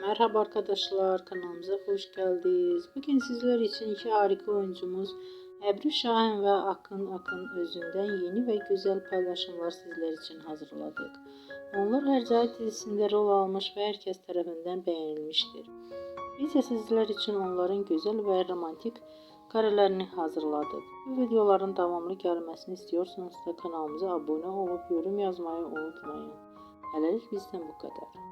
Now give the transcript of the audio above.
Merhaba arkadaşlar, kanalımıza hoş geldiniz. Bugün sizler için iki harika oyuncumuz Ebru Şahin ve Akın Özünden yeni ve güzel paylaşımlar sizler için hazırladık. Onlar Hercai dizisinde rol almış ve herkes tarafından beğenilmiştir. Biz de sizler için onların güzel ve romantik karelerini hazırladık. Bu videoların devamlı gelmesini istiyorsanız da kanalımıza abone olup yorum yazmayı unutmayın. Hələlik bizden bu kadar.